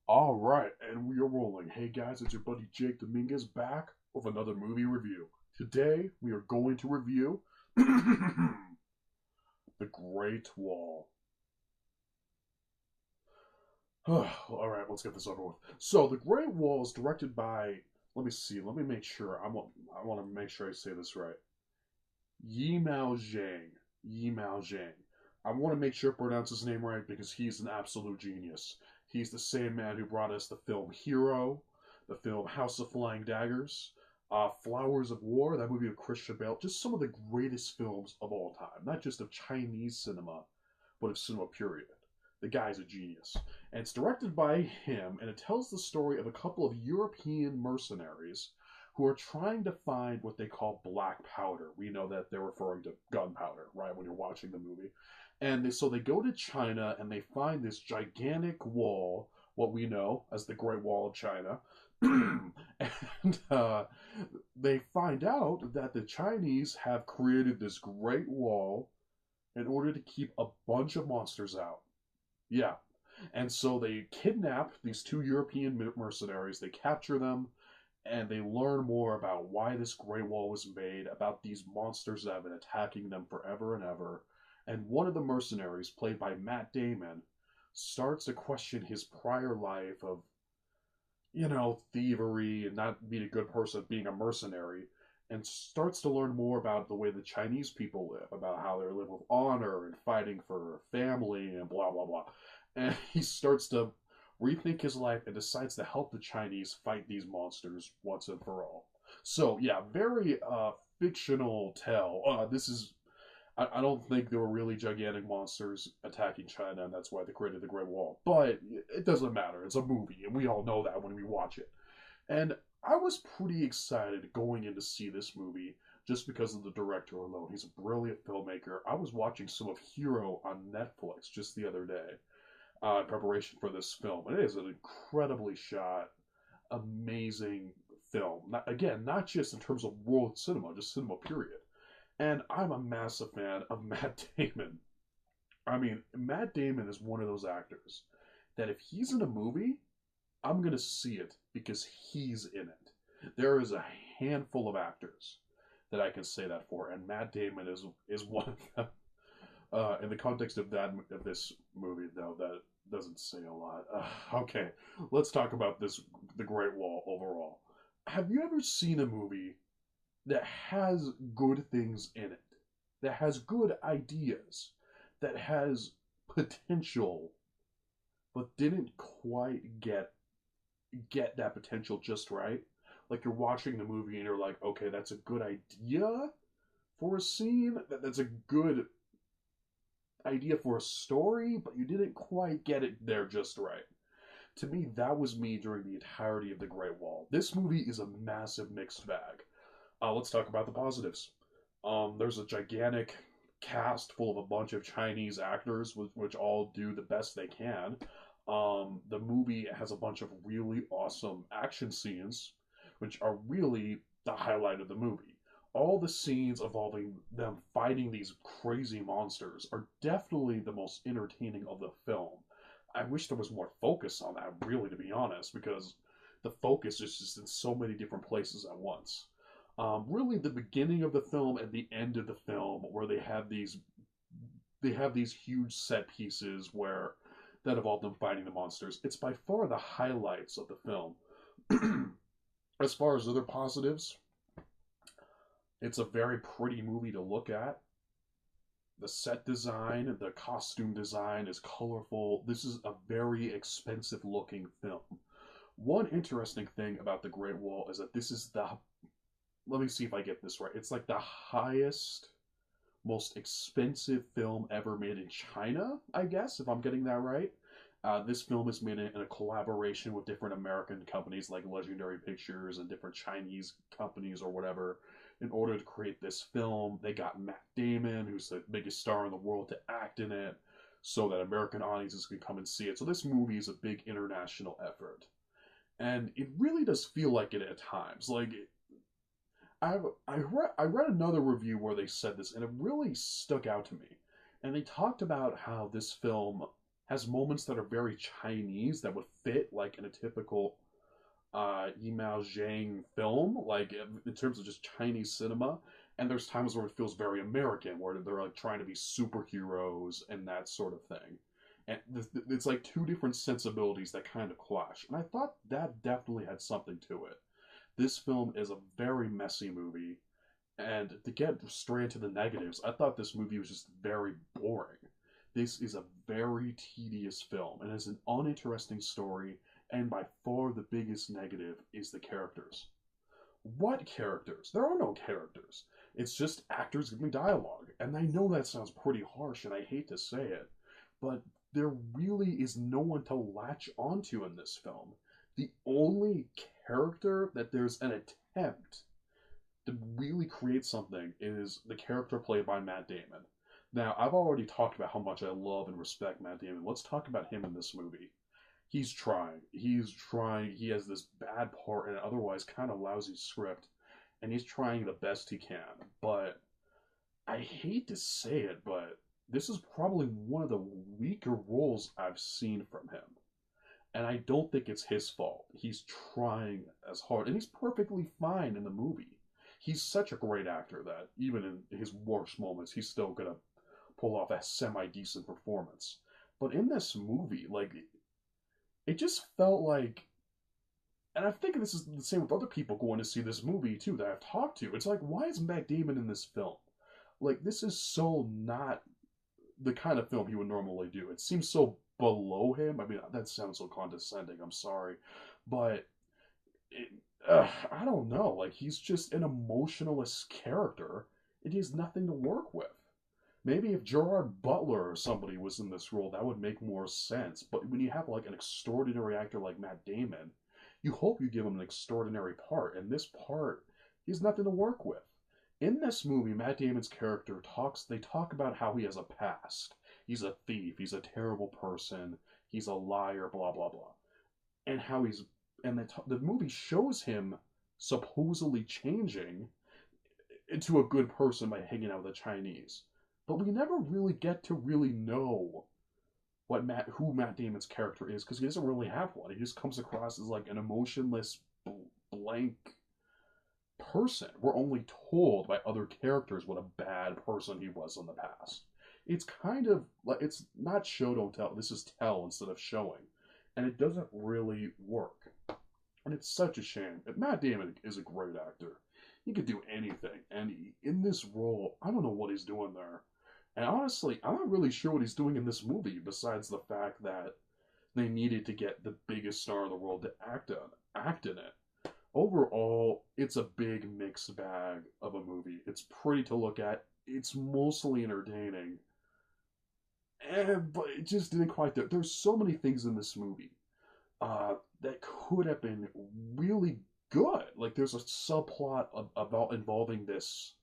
All right, and we are rolling. Hey guys, it's your buddy Jake Dominguez back with another movie review. Today we are going to review The Great Wall. All right, let's get this over with. So, The Great Wall is directed by. Let me see. Let me make sure. I want to make sure I say this right. Yimou Zhang. Yimou Zhang. I want to make sure I pronounce his name right because he's an absolute genius. He's the same man who brought us the film Hero, the film House of Flying Daggers, Flowers of War, that movie with Christian Bale, just some of the greatest films of all time. Not just of Chinese cinema, but of cinema period. The guy's a genius. And it's directed by him, and it tells the story of a couple of European mercenaries who are trying to find what they call black powder. We know that they're referring to gunpowder, right, when you're watching the movie. So they go to China and they find this gigantic wall, what we know as the Great Wall of China. and they find out that the Chinese have created this Great Wall in order to keep a bunch of monsters out. Yeah. And so they kidnap these two European mercenaries, they capture them, and they learn more about why this Great Wall was made, about these monsters that have been attacking them forever and ever. And one of the mercenaries, played by Matt Damon, starts to question his prior life of, thievery and not being a good person, being a mercenary, and starts to learn more about the way the Chinese people live, about how they live with honor and fighting for family and blah, blah, blah. And he starts to rethink his life and decides to help the Chinese fight these monsters once and for all. So, yeah, very fictional tale. This is I don't think there were really gigantic monsters attacking China, and that's why they created the Great Wall. But it doesn't matter. It's a movie, and we all know that when we watch it. And I was pretty excited going in to see this movie just because of the director alone. He's a brilliant filmmaker. I was watching some of Hero on Netflix just the other day in preparation for this film. And it is an incredibly shot, amazing film. Again, not just in terms of world cinema, just cinema period. And I'm a massive fan of Matt Damon. I mean, Matt Damon is one of those actors that if he's in a movie, I'm going to see it because he's in it. There is a handful of actors that I can say that for, and Matt Damon is one of them. In the context of this movie, though, that doesn't say a lot. Okay, let's talk about the Great Wall overall. Have you ever seen a movie that has good things in it, that has good ideas, that has potential, but didn't quite get that potential just right? Like you're watching the movie and you're like, okay, that's a good idea for a scene, that's a good idea for a story, but you didn't quite get it there just right. To me, that was me during the entirety of The Great Wall. This movie is a massive mixed bag. Let's talk about the positives. There's a gigantic cast full of a bunch of Chinese actors, which all do the best they can. The movie has a bunch of really awesome action scenes, which are really the highlight of the movie. All the scenes involving them fighting these crazy monsters are definitely the most entertaining of the film. I wish there was more focus on that, really, to be honest, because the focus is just in so many different places at once. Really, the beginning of the film and the end of the film, where they have these huge set pieces where that involve them fighting the monsters. It's by far the highlights of the film. As far as other positives, it's a very pretty movie to look at. The set design, the costume design is colorful. This is a very expensive looking film. One interesting thing about The Great Wall is that this is the, let me see if I get this right. It's like the highest, most expensive film ever made in China, I guess, if I'm getting that right. This film is made in a collaboration with different American companies like Legendary Pictures and different Chinese companies or whatever. In order to create this film, they got Matt Damon, who's the biggest star in the world, to act in it so that American audiences can come and see it. So this movie is a big international effort. And it really does feel like it at times. Like, I read another review where they said this, and it really stuck out to me. And they talked about how this film has moments that are very Chinese that would fit like in a typical Yimou Zhang film, like in terms of just Chinese cinema. And there's times where it feels very American, where they're like trying to be superheroes and that sort of thing. And it's like two different sensibilities that kind of clash. And I thought that definitely had something to it. This film is a very messy movie. And to get straight into the negatives, I thought this movie was just very boring. This is a very tedious film and has an uninteresting story, and by far the biggest negative is the characters. What characters? There are no characters. It's just actors giving dialogue. And I know that sounds pretty harsh, and I hate to say it, but there really is no one to latch onto in this film. The only character that there's an attempt to really create something is the character played by Matt Damon. Now, I've already talked about how much I love and respect Matt Damon. Let's talk about him in this movie. He's trying. He's trying. He has this bad part and otherwise kind of lousy script, and he's trying the best he can. But I hate to say it, but this is probably one of the weaker roles I've seen from him. And I don't think it's his fault. He's trying as hard, and he's perfectly fine in the movie. He's such a great actor that even in his worst moments, he's still gonna pull off a semi-decent performance. But in this movie, like, it just felt like, and I think this is the same with other people going to see this movie too that I've talked to. It's like, why is Matt Damon in this film? Like, this is so not the kind of film he would normally do. It seems so below him. I mean, that sounds so condescending. I'm sorry, but it, I don't know. Like, he's just an emotionless character, and he has nothing to work with. Maybe if Gerard Butler or somebody was in this role, that would make more sense. But when you have like an extraordinary actor like Matt Damon, you hope you give him an extraordinary part. And this part, he's nothing to work with. In this movie, Matt Damon's character talks. They talk about how he has a past. He's a thief. He's a terrible person. He's a liar. Blah blah blah. And how he's and the movie shows him supposedly changing into a good person by hanging out with the Chinese. But we never really get to really know who Matt Damon's character is because he doesn't really have one. He just comes across as like an emotionless blank person. We're only told by other characters what a bad person he was in the past. It's kind of like it's not show don't tell. This is tell instead of showing, and it doesn't really work. And it's such a shame. Matt Damon is a great actor. He could do anything, and in this role, I don't know what he's doing there. And honestly, I'm not really sure what he's doing in this movie, besides the fact that they needed to get the biggest star in the world to act in it. Overall, it's a big mixed bag of a movie. It's pretty to look at. It's mostly entertaining, but it just didn't quite. There's so many things in this movie that could have been really good. Like there's a subplot about involving this,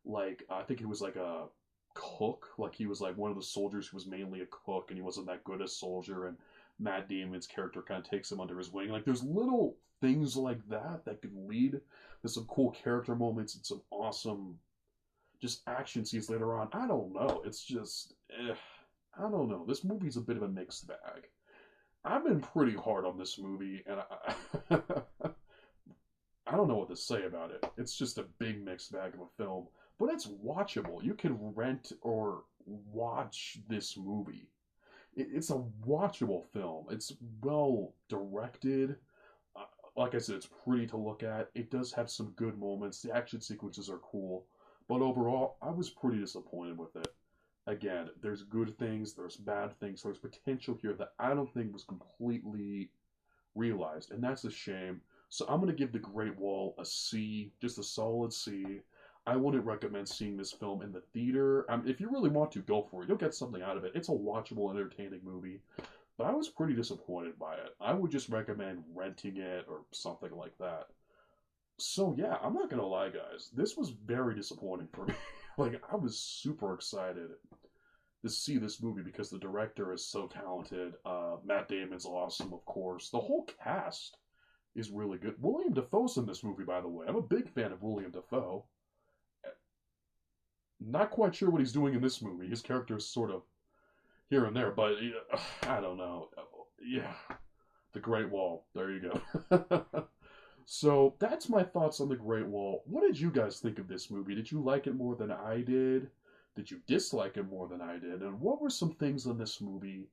like I think it was like a cook. Like he was like one of the soldiers who was mainly a cook, and he wasn't that good a soldier. And Matt Damon's character kind of takes him under his wing. Like there's little things like that could lead to some cool character moments and some awesome just action scenes later on. I don't know. It's just I don't know. This movie's a bit of a mixed bag. I've been pretty hard on this movie, and I don't know what to say about it. It's just a big mixed bag of a film, but it's watchable. You can rent or watch this movie. It's a watchable film. It's well directed. Uh, like I said, it's pretty to look at. It does have some good moments. The action sequences are cool, but overall, I was pretty disappointed with it. Again, there's good things, there's bad things, there's potential here that I don't think was completely realized, and that's a shame. So I'm going to give The Great Wall a C, just a solid C. I wouldn't recommend seeing this film in the theater. If you really want to, go for it. You'll get something out of it. It's a watchable, entertaining movie, but I was pretty disappointed by it. I would just recommend renting it or something like that. So yeah, I'm not gonna lie, guys. This was very disappointing for me. Like, I was super excited to see this movie because the director is so talented. Matt Damon's awesome, of course. The whole cast is really good. William Dafoe's in this movie, by the way. I'm a big fan of William Dafoe. Not quite sure what he's doing in this movie. His character is sort of here and there, but I don't know. Yeah, the Great Wall. There you go. So that's my thoughts on the Great Wall. What did you guys think of this movie? Did you like it more than I did? Did you dislike it more than I did? And what were some things in this movie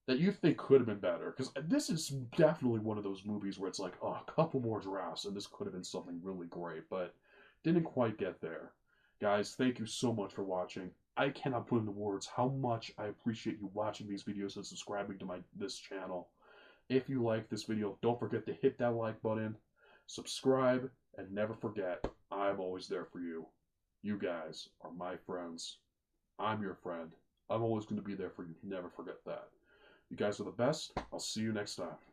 that you think could have been better? Because this is definitely one of those movies where it's like, oh, a couple more drafts, and this could have been something really great, but didn't quite get there. Guys, thank you so much for watching. I cannot put into words how much I appreciate you watching these videos and subscribing to this channel. If you like this video, don't forget to hit that like button, subscribe, and never forget, I'm always there for you. You guys are my friends. I'm your friend. I'm always going to be there for you. Never forget that. You guys are the best. I'll see you next time.